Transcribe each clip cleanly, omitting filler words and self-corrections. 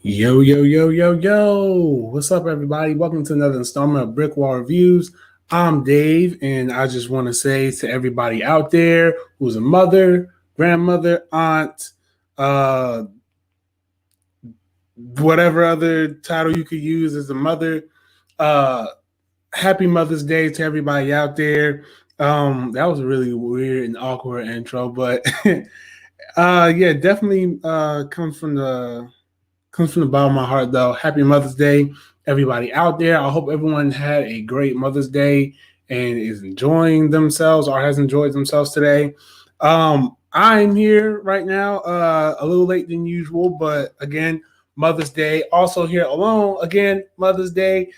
Yo, yo, yo, yo, yo. What's up, everybody? Welcome to another installment of BrickWall Reviews. I'm Dave, and I just want to say to everybody out there who's a mother, grandmother, aunt, uh, whatever other title you could use as a mother, uh, happy Mother's Day to everybody out there. That was a really weird and awkward intro, but yeah, definitely comes from the bottom of my heart, though. Happy Mother's Day, everybody out there. I hope everyone had a great Mother's Day and is enjoying themselves or has enjoyed themselves today. I'm here right now, a little late than usual, but again, Mother's Day. Also here alone, again, Mother's Day.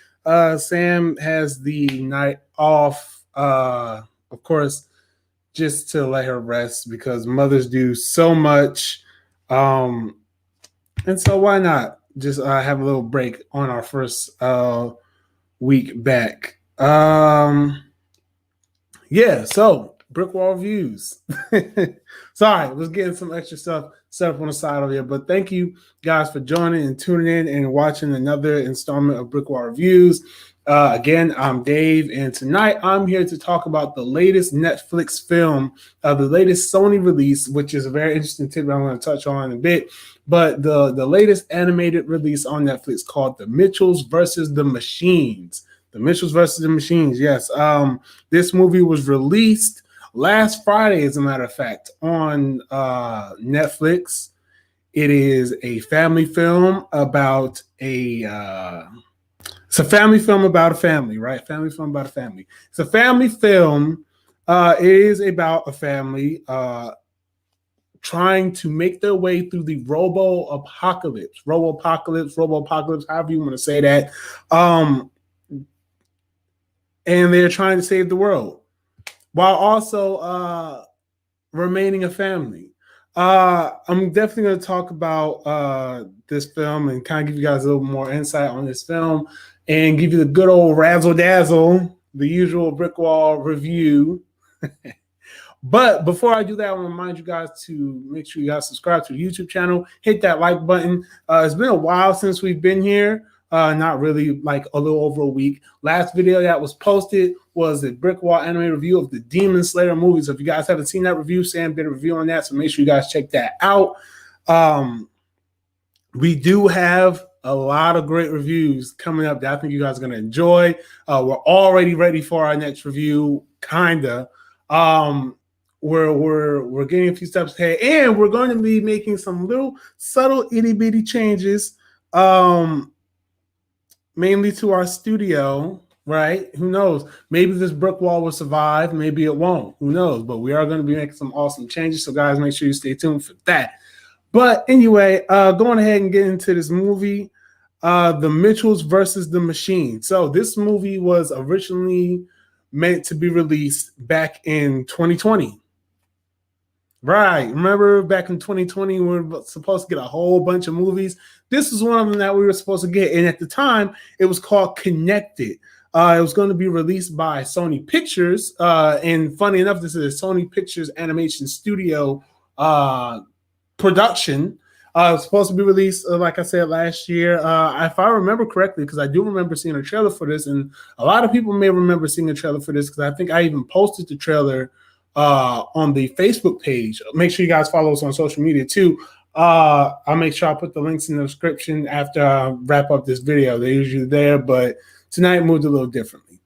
Sam has the night off, of course, just to let her rest because mothers do so much. And so why not just have a little break on our first week back? Yeah, so BrickWall Reviews. Sorry, let's get some extra stuff set up on the side over here. But thank you guys for joining and tuning in and watching another installment of BrickWall Reviews. Again, I'm Dave, and tonight I'm here to talk about the latest Netflix film, the latest Sony release, which is a very interesting tip I'm going to touch on in a bit. But the latest animated release on Netflix called The Mitchells versus the Machines. The Mitchells versus the Machines, yes. This movie was released last Friday, as a matter of fact, on Netflix. It is a family film about it's a family film about a family, right? Family film about a family. It's a family film. It is about a family trying to make their way through the robo-apocalypse, however you want to say that. And they're trying to save the world while also remaining a family. I'm definitely going to talk about this film and kind of give you guys a little more insight on this film and give you the good old razzle dazzle, the usual BrickWall review. But before I do that, I want to remind you guys to make sure you guys subscribe to the YouTube channel, hit that like button. It's been a while since we've been here. Not really, like a little over a week. Last video that was posted was a BrickWall anime review of the Demon Slayer movie. So if you guys haven't seen that review, Sam did a review on that. So make sure you guys check that out. We do have a lot of great reviews coming up that I think you guys are going to enjoy. We're already ready for our next review, kinda. We're getting a few steps ahead, and we're going to be making some little subtle itty bitty changes, mainly to our studio. Right? Who knows? Maybe this brick wall will survive. Maybe it won't. Who knows? But we are going to be making some awesome changes. So, guys, make sure you stay tuned for that. But anyway, going ahead and getting into this movie, The Mitchells versus the Machine. So this movie was originally meant to be released back in 2020. Right. Remember back in 2020, we were supposed to get a whole bunch of movies. This was one of them that we were supposed to get. And at the time, it was called Connected. It was going to be released by Sony Pictures. And funny enough, this is a Sony Pictures Animation Studio production. It was supposed to be released, like I said, last year. If I remember correctly, because I do remember seeing a trailer for this, and a lot of people may remember seeing a trailer for this, because I think I even posted the trailer on the Facebook page. Make sure you guys follow us on social media too. I'll make sure I put the links in the description after I wrap up this video. They're usually there, but tonight moved a little differently.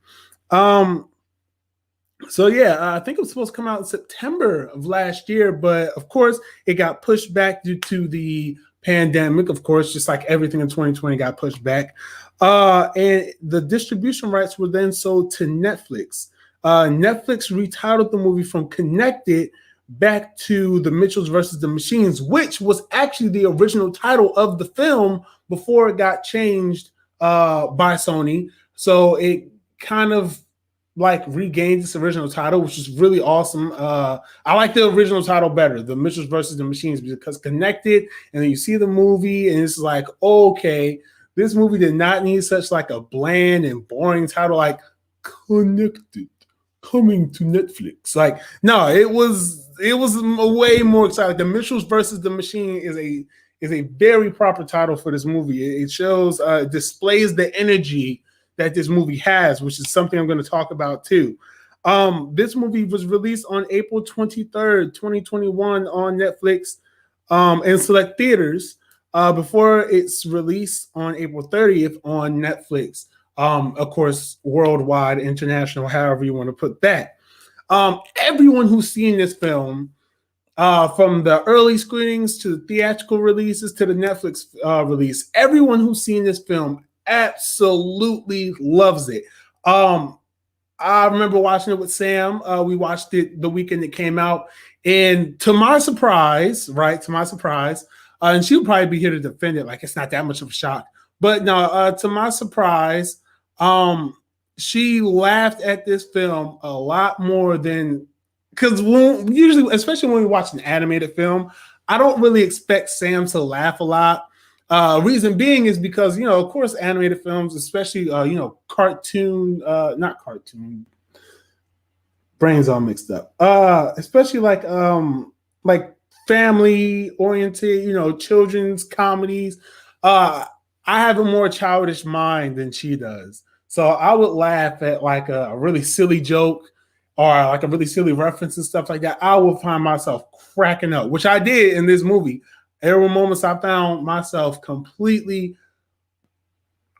So yeah, I think it was supposed to come out in September of last year, but of course it got pushed back due to the pandemic. Of course, just like everything in 2020 got pushed back. And the distribution rights were then sold to Netflix. Netflix retitled the movie from Connected back to The Mitchells versus the Machines, which was actually the original title of the film before it got changed by Sony. So it kind of like regained its original title, which is really awesome. I like the original title better, The Mitchells versus the Machines, because Connected, and then you see the movie and it's like, okay, this movie did not need such like a bland and boring title like Connected, coming to Netflix. Like, no, it was way more exciting. The Mitchells versus the Machine is a very proper title for this movie. It shows, displays the energy that this movie has, which is something I'm going to talk about too. This movie was released on April 23rd, 2021 on Netflix and select theaters before its release on April 30th on Netflix. Of course, worldwide, international, however you want to put that. Everyone who's seen this film, from the early screenings to the theatrical releases to the Netflix release, everyone who's seen this film absolutely loves it. I remember watching it with Sam. We watched it the weekend it came out, and to my surprise, and she'll probably be here to defend it, like it's not that much of a shock. But no, to my surprise, she laughed at this film a lot more than, because usually, especially when we watch an animated film, I don't really expect Sam to laugh a lot. Reason being is because, of course, animated films, especially, cartoon, not cartoon, brains all mixed up, especially like family oriented, children's comedies. I have a more childish mind than she does. So I would laugh at like a really silly joke or like a really silly reference and stuff like that. I will find myself cracking up, which I did in this movie. There were moments I found myself completely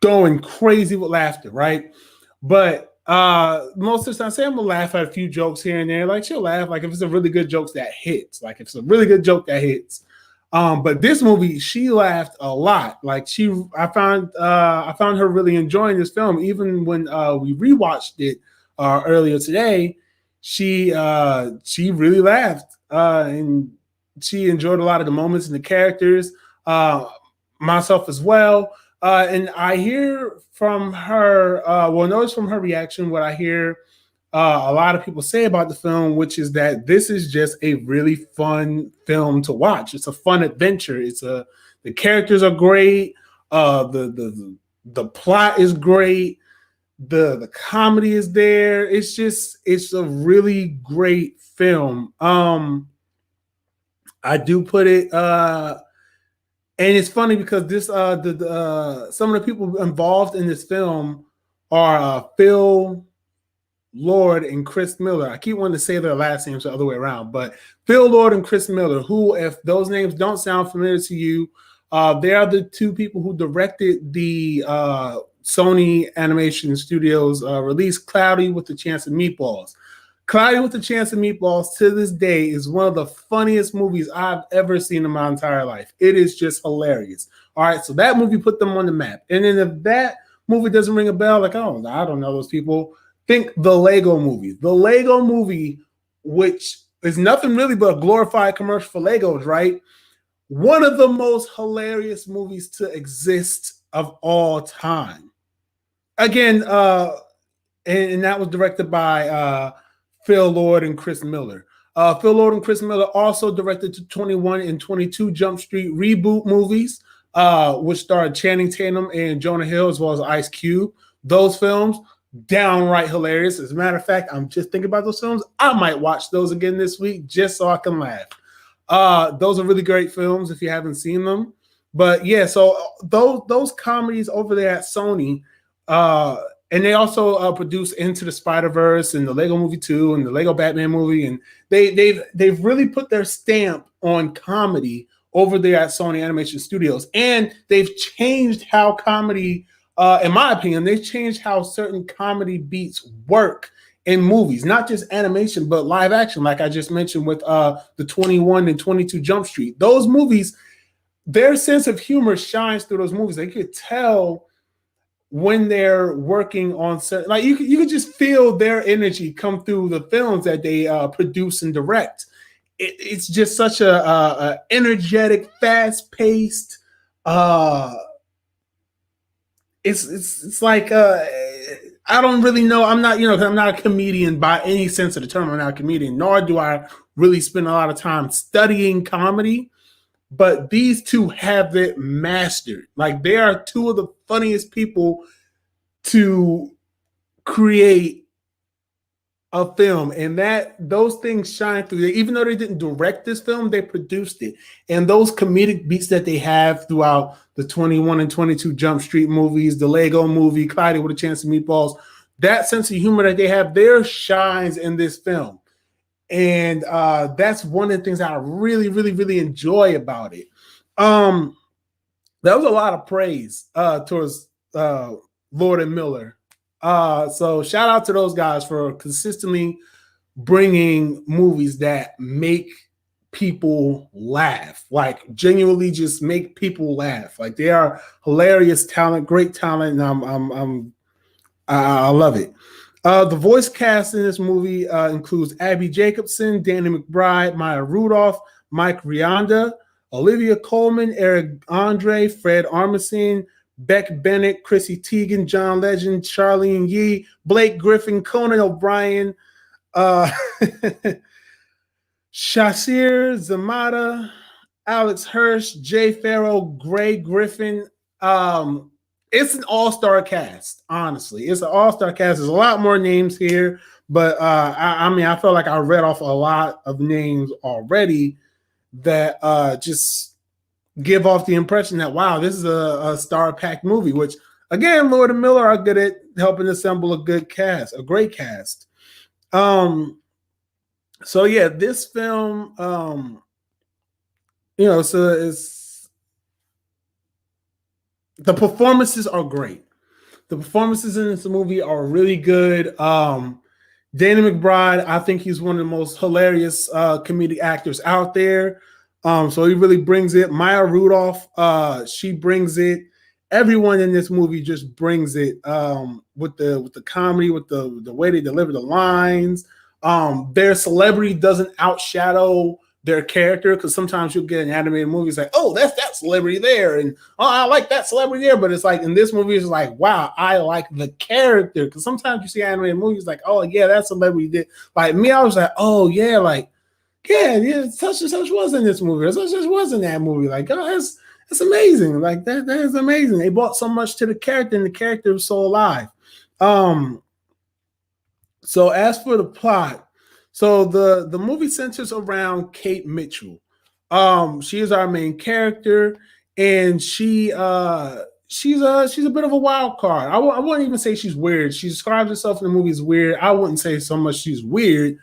going crazy with laughter, right? But most of the time, Sam will laugh at a few jokes here and there. Like she'll laugh, like if it's a really good joke that hits. Like if it's a really good joke that hits. But this movie, she laughed a lot. Like I found her really enjoying this film. Even when we rewatched it earlier today, she really laughed and she enjoyed a lot of the moments and the characters. Myself as well. And I hear from her, notice from her reaction what I hear a lot of people say about the film, which is that this is just a really fun film to watch. It's a fun adventure. The characters are great. The plot is great. The comedy is there. It's a really great film. I do put it, and it's funny because this some of the people involved in this film are Phil Lord and Chris Miller. I keep wanting to say their last names the other way around, but Phil Lord and Chris Miller, who, if those names don't sound familiar to you, they are the two people who directed the Sony Animation Studios release Cloudy with a Chance of Meatballs. Cloudy with a Chance of Meatballs to this day is one of the funniest movies I've ever seen in my entire life. It is just hilarious. All right, so that movie put them on the map. And then if that movie doesn't ring a bell, like, oh, I don't know those people, think the Lego Movie. The Lego Movie, which is nothing really but a glorified commercial for Legos, right? One of the most hilarious movies to exist of all time. Again, and that was directed by Phil Lord and Chris Miller. Phil Lord and Chris Miller also directed the 21 and 22 Jump Street reboot movies, which starred Channing Tatum and Jonah Hill, as well as Ice Cube. Those films, downright hilarious. As a matter of fact, I'm just thinking about those films. I might watch those again this week just so I can laugh. Those are really great films if you haven't seen them. But yeah, so those comedies over there at Sony, and they also produce Into the Spider-Verse and the Lego Movie 2 and the Lego Batman movie, and they've really put their stamp on comedy over there at Sony Animation Studios, and they've changed how comedy. In my opinion, they've changed how certain comedy beats work in movies, not just animation, but live action, like I just mentioned with the 21 and 22 Jump Street. Those movies, their sense of humor shines through those movies. They could tell when they're working on certain, like you could just feel their energy come through the films that they produce and direct. It's just such a energetic, fast-paced, it's like I don't really know. I'm not, because I'm not a comedian by any sense of the term. I'm not a comedian, nor do I really spend a lot of time studying comedy. But these two have it mastered. Like they are two of the funniest people to create a film, and that those things shine through. Even though they didn't direct this film, they produced it, and those comedic beats that they have throughout the 21 and 22 Jump Street movies, the Lego movie, Clyde with a Chance of Meatballs, that sense of humor that they have there shines in this film, and that's one of the things I really, really, really enjoy about it. That was a lot of praise towards Lord and Miller. So shout out to those guys for consistently bringing movies that make people laugh, like genuinely just make people laugh. Like they are hilarious talent, great talent, and I love it. The voice cast in this movie includes Abby Jacobson, Danny McBride, Maya Rudolph, Mike Rianda, Olivia Colman, Eric Andre, Fred Armisen, Beck Bennett, Chrissy Teigen, John Legend, Charlene Yee, Blake Griffin, Conan O'Brien, Shasir Zamata, Alex Hirsch, Jay Farrow, Gray Griffin. It's an all-star cast, honestly. It's an all-star cast. There's a lot more names here, but I mean, I feel like I read off a lot of names already that just give off the impression that, wow, this is a star-packed movie, which, again, Lord and Miller are good at helping assemble a good cast, a great cast. So, yeah, this film, you know, so it's the performances are great. The performances in this movie are really good. Danny McBride, I think he's one of the most hilarious comedic actors out there. So he really brings it. Maya Rudolph, she brings it. Everyone in this movie just brings it with the comedy, with the way they deliver the lines. Their celebrity doesn't outshadow their character, because sometimes you'll get an animated movie, it's like, oh, that's that celebrity there, and oh, I like that celebrity there. But it's like in this movie, it's like, wow, I like the character. Because sometimes you see animated movies like, oh yeah, that celebrity did. Like me, I was like, oh yeah, like yeah, such and such was in this movie, or such and such was in that movie. Like, oh, that's amazing. Like that is amazing. They brought so much to the character, and the character was so alive. So as for the plot, so the movie centers around Kate Mitchell. She is our main character, and she's a bit of a wild card. I wouldn't even say she's weird. She describes herself in the movie as weird. I wouldn't say so much she's weird.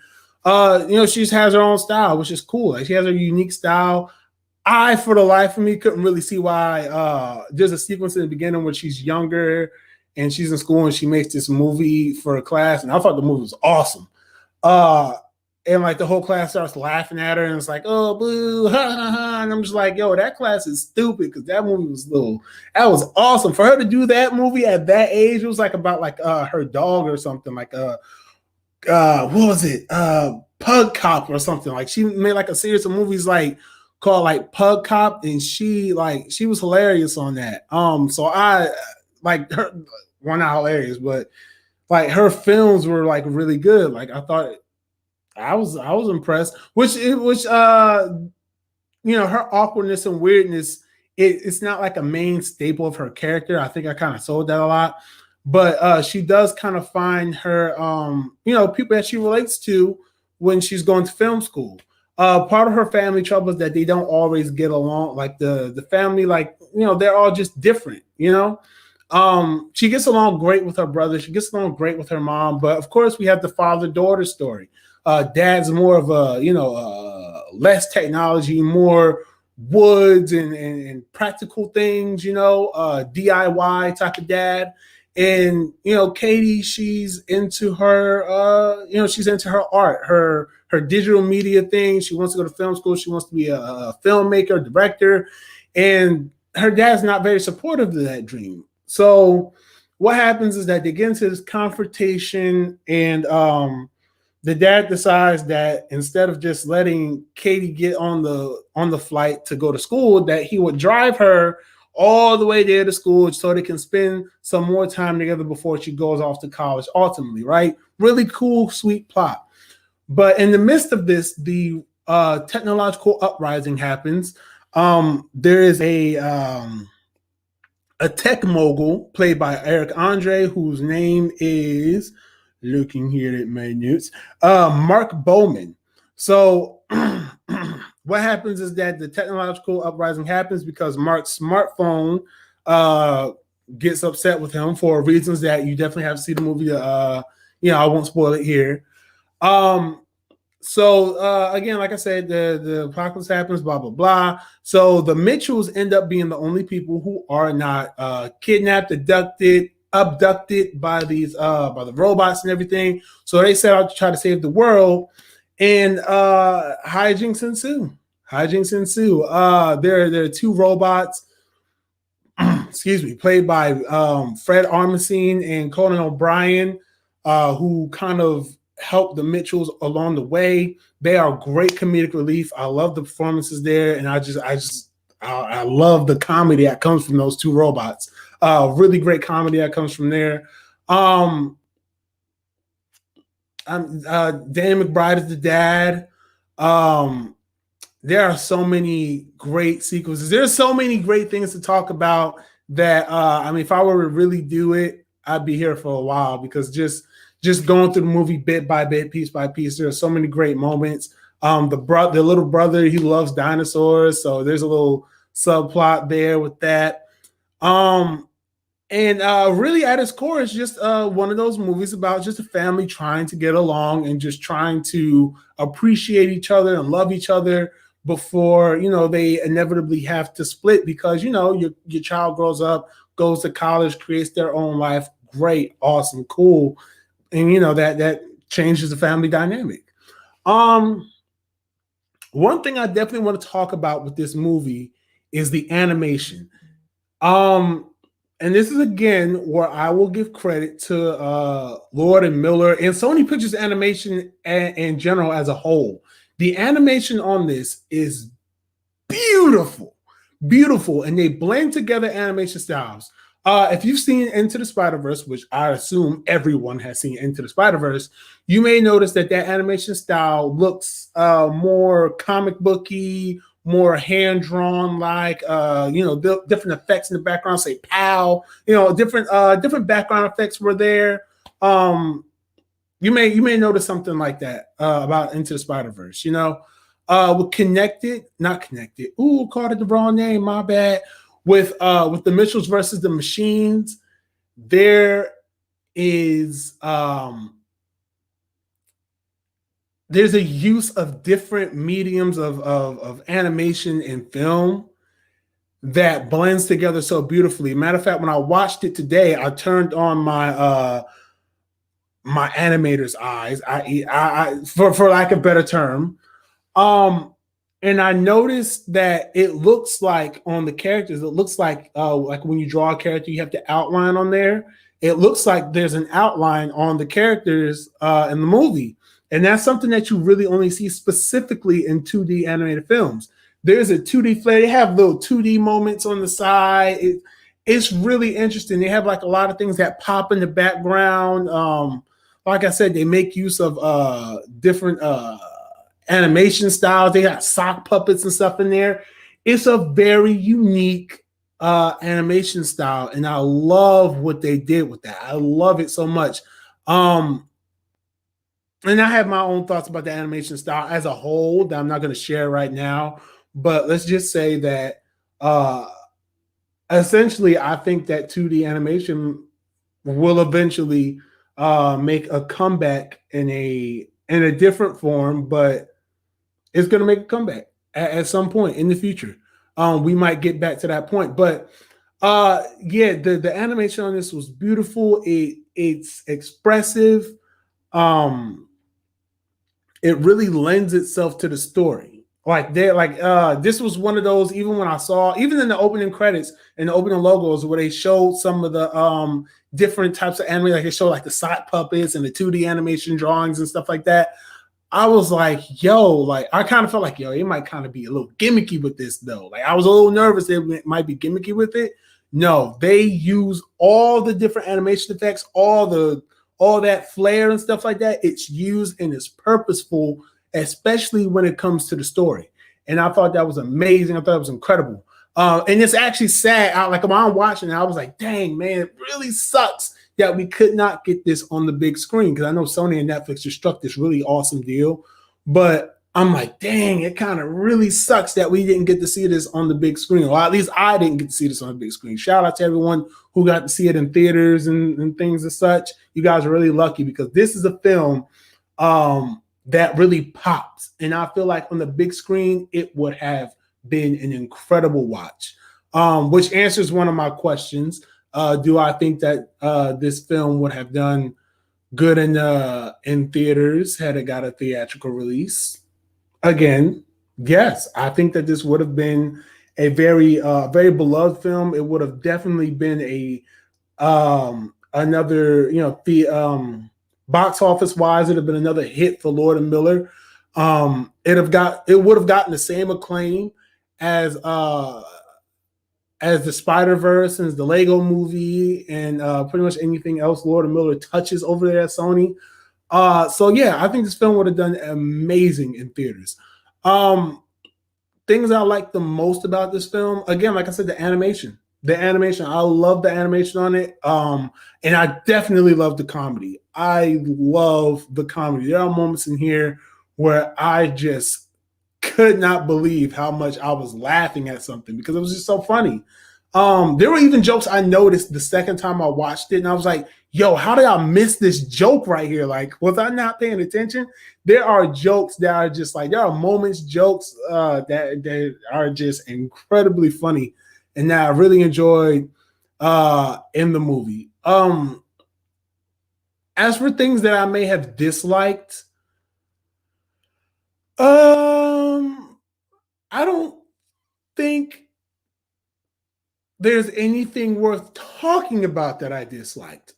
She has her own style, which is cool. Like, she has her unique style. I, for the life of me, couldn't really see why. There's a sequence in the beginning where she's younger and she's in school and she makes this movie for a class, and I thought the movie was awesome. And like the whole class starts laughing at her, and it's like, oh, boo, ha, ha, ha. And I'm just like, yo, that class is stupid, because that movie was that was awesome. For her to do that movie at that age, it was like about like her dog or something, like what was it? Pug Cop or something. Like, she made like a series of movies like called like Pug Cop, and she was hilarious on that. So I like her, well, not hilarious, but like her films were like really good. Like, I thought I was impressed. Which her awkwardness and weirdness, it's not like a main staple of her character. I think I kind of sold that a lot. But she does kind of find her people that she relates to when she's going to film school. Part of her family trouble is that they don't always get along. Like the family, like, they're all just different, She gets along great with her brother. She gets along great with her mom. But of course, we have the father-daughter story. Dad's more of a, less technology, more woods and practical things, DIY type of dad. And, Katie, she's into her, she's into her art, her digital media thing. She wants to go to film school. She wants to be a filmmaker, director. And her dad's not very supportive of that dream. So what happens is that they get into this confrontation, and the dad decides that instead of just letting Katie get on the flight to go to school, that he would drive her all the way there to school so they can spend some more time together before she goes off to college ultimately, right? Really cool, sweet plot. But in the midst of this, the technological uprising happens. There is a tech mogul played by Eric Andre, whose name is looking here at my notes. Mark Bowman. So what happens is that the technological uprising happens because Mark's smartphone gets upset with him for reasons that you definitely have to see the movie. I won't spoil it here. So again, like I said, the apocalypse happens, blah blah blah. So the Mitchells end up being the only people who are not kidnapped, abducted by these by the robots and everything. So they set out to try to save the world, and hijinks ensue. There are two robots, excuse me, played by Fred Armisen and Conan O'Brien, who kind of help the Mitchells along the way. They are great comedic relief. I love the performances there, and I love the comedy that comes from those two robots. Really great comedy that comes from there. Danny McBride is the dad. There are so many great sequences. There's so many great things to talk about that if I were to really do it, I'd be here for a while, because just going through the movie bit by bit, piece by piece, there are so many great moments. The little brother, he loves dinosaurs, so there's a little subplot there with that. Really at its core, it's just one of those movies about just a family trying to get along and just trying to appreciate each other and love each other before, they inevitably have to split, because, your child grows up, goes to college, creates their own life. Great, awesome, cool. And, that changes the family dynamic. One thing I definitely want to talk about with this movie is the animation. And this is, again, where I will give credit to Lord and Miller and Sony Pictures Animation in general as a whole. The animation on this is beautiful, and they blend together animation styles. If you've seen Into the Spider-Verse, which I assume everyone has seen Into the Spider-Verse, you may notice that animation style looks more comic booky, more hand-drawn, like different effects in the background, say pow, different background effects were there. You may notice something like that about Into the Spider-Verse, with not Connected. Ooh, called it the wrong name, my bad. With the Mitchells versus the Machines, there is there's a use of different mediums of animation and film that blends together so beautifully. Matter of fact, when I watched it today, I turned on my my animator's eyes, for lack of a better term. And I noticed that it looks like on the characters, it looks like when you draw a character, you have the outline on there. It looks like there's an outline on the characters in the movie. And that's something that you really only see specifically in 2D animated films. There's a 2D flair. They have little 2D moments on the side. It's really interesting. They have like a lot of things that pop in the background. Like I said, they make use of different animation styles. They got sock puppets and stuff in there. It's a very unique animation style, and I love what they did with that. I love it so much. And I have my own thoughts about the animation style as a whole that I'm not going to share right now, but let's just say that essentially I think that 2D animation will eventually make a comeback in a different form, but it's going to make a comeback at some point in the future. We might get back to that point, but the animation on this was beautiful. It's expressive. It really lends itself to the story. This was one of those, even when I saw, even in the opening credits and the opening logos, where they showed some of the different types of anime, like they showed like the sock puppets and the 2D animation drawings and stuff like that. I was like, I kind of felt like, it might kind of be a little gimmicky with this, though. Like, I was a little nervous that it might be gimmicky with it. No, they use all the different animation effects, all that flair and stuff like that. It's used and it's purposeful, especially when it comes to the story. And I thought that was amazing. I thought it was incredible. And it's actually sad. When I'm watching it, I was like, dang, man, it really sucks that we could not get this on the big screen, because I know Sony and Netflix just struck this really awesome deal, but I'm like, dang, it kind of really sucks that we didn't get to see this on the big screen. Or at least I didn't get to see this on the big screen. Shout out to everyone who got to see it in theaters and things as such. You guys are really lucky, because this is a film that really pops. And I feel like on the big screen, it would have been an incredible watch, which answers one of my questions. Do I think that this film would have done good in theaters had it got a theatrical release? Again, yes, I think that this would have been a very beloved film. It would have definitely been a another, the box office wise, it'd have been another hit for Lord and Miller. It would have gotten the same acclaim as the Spider-Verse and the Lego movie and pretty much anything else Lord and Miller touches over there at Sony. So yeah, I think this film would have done amazing in theaters. Things I like the most about this film, again, like I said, the animation. I love the animation on it. And I definitely love the comedy. I love the comedy. There are moments in here where I just could not believe how much I was laughing at something, because it was just so funny. There were even jokes I noticed the second time I watched it, and I was like, yo, how did I miss this joke right here? Like, was I not paying attention? There are jokes that are just like, there are moments, jokes that are just incredibly funny, and that I really enjoyed in the movie. As for things that I may have disliked, I don't think there's anything worth talking about that I disliked.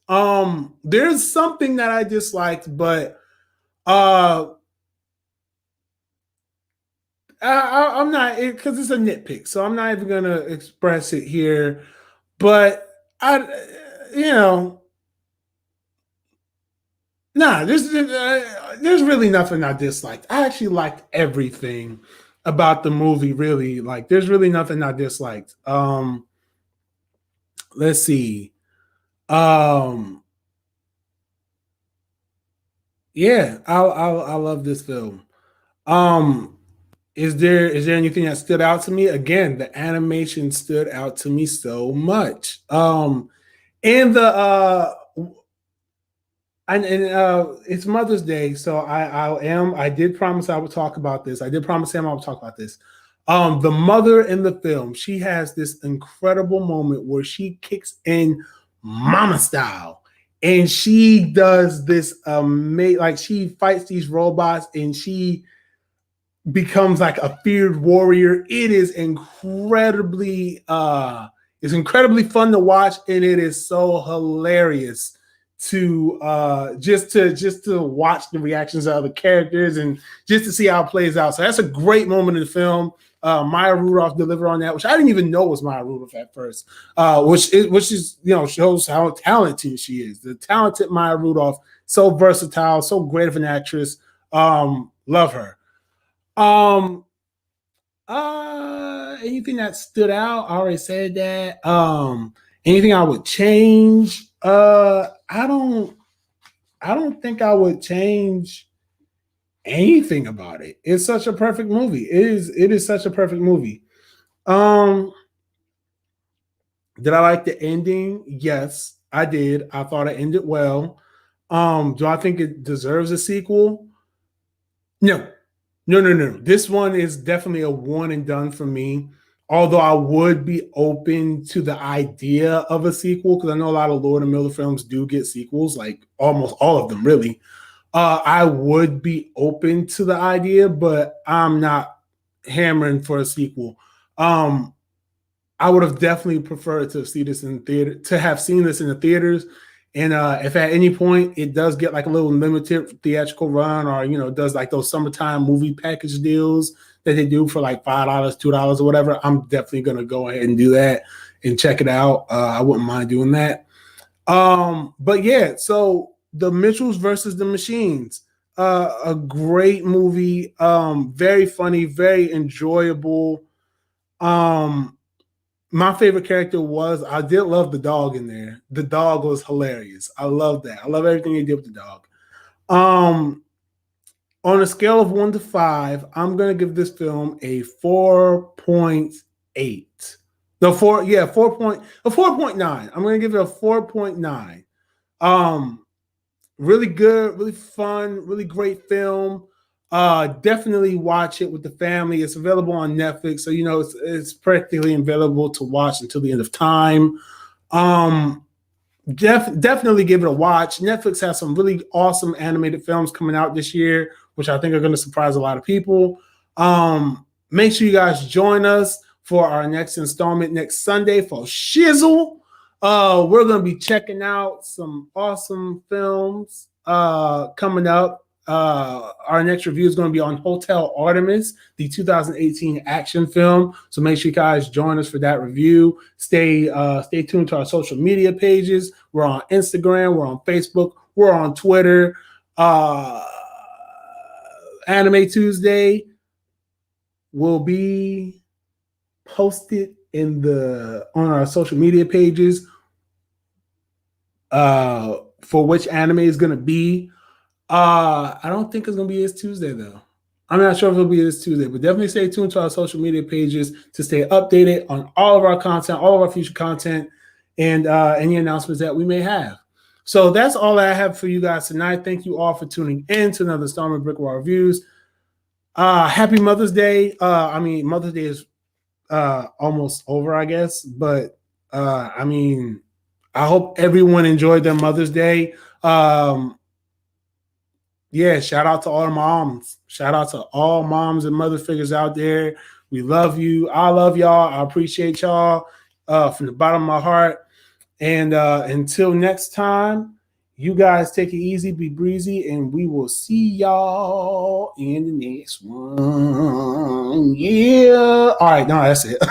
There's something that I disliked, but I'm not, because it's a nitpick, so I'm not even gonna express it here. But there's really nothing I disliked. I actually liked everything about the movie. Really, like, there's really nothing I disliked. Let's see. Yeah, I love this film. Is there anything that stood out to me? Again, the animation stood out to me so much. And the and it's Mother's Day, so I did promise I would talk about this. I did promise Sam I would talk about this. The mother in the film, she has this incredible moment where she kicks in mama style, and she does this like, she fights these robots and she becomes like a feared warrior. It is incredibly fun to watch, and it is so hilarious to just to watch the reactions of the characters and just to see how it plays out. So that's a great moment in the film. Maya Rudolph delivered on that, which I didn't even know was Maya Rudolph at first, which is shows how talented she is. The talented Maya Rudolph, so versatile, so great of an actress. Love her. Anything that stood out, I already said that. Anything I would change? I don't think I would change anything about it. It's such a perfect movie. It is such a perfect movie. Did I like the ending? Yes, I did. I thought it ended well. Do I think it deserves a sequel? No. This one is definitely a one and done for me. Although I would be open to the idea of a sequel, because I know a lot of Lord and Miller films do get sequels, like almost all of them, really. I would be open to the idea, but I'm not hammering for a sequel. I would have definitely preferred to see this in theater, to have seen this in the theaters. And if at any point it does get like a little limited theatrical run, or does like those summertime movie package deals that they do for like $5, $2 or whatever, I'm definitely gonna go ahead and do that and check it out. I wouldn't mind doing that. But yeah, so The Mitchells versus the Machines, a great movie, very funny, very enjoyable. my favorite character was, I did love the dog in there. The dog was hilarious. I love that. I love everything they did with the dog. On a scale of 1 to 5, I'm gonna give this film a 4.8. No, 4.9. I'm gonna give it a 4.9. Really good, really fun, really great film. Definitely watch it with the family. It's available on Netflix, so you know it's practically available to watch until the end of time. Definitely give it a watch. Netflix has some really awesome animated films coming out this year, which I think are going to surprise a lot of people. Make sure you guys join us for our next installment next Sunday for Shizzle. We're going to be checking out some awesome films coming up. Our next review is going to be on Hotel Artemis, the 2018 action film. So make sure you guys join us for that review. Stay tuned to our social media pages. We're on Instagram, we're on Facebook, we're on Twitter. Anime Tuesday will be posted on our social media pages for which anime is going to be. I don't think it's going to be this Tuesday, though. I'm not sure if it'll be this Tuesday, but definitely stay tuned to our social media pages to stay updated on all of our content, all of our future content, and any announcements that we may have. So that's all I have for you guys tonight. Thank you all for tuning in to another installment of BrickWall Reviews. Happy Mother's Day. Mother's Day is almost over, I guess, but I hope everyone enjoyed their Mother's Day. Yeah, shout out to all the moms. Shout out to all moms and mother figures out there. We love you. I love y'all. I appreciate y'all from the bottom of my heart. And until next time, you guys take it easy, be breezy, and we will see y'all in the next one. Yeah. All right, no, that's it.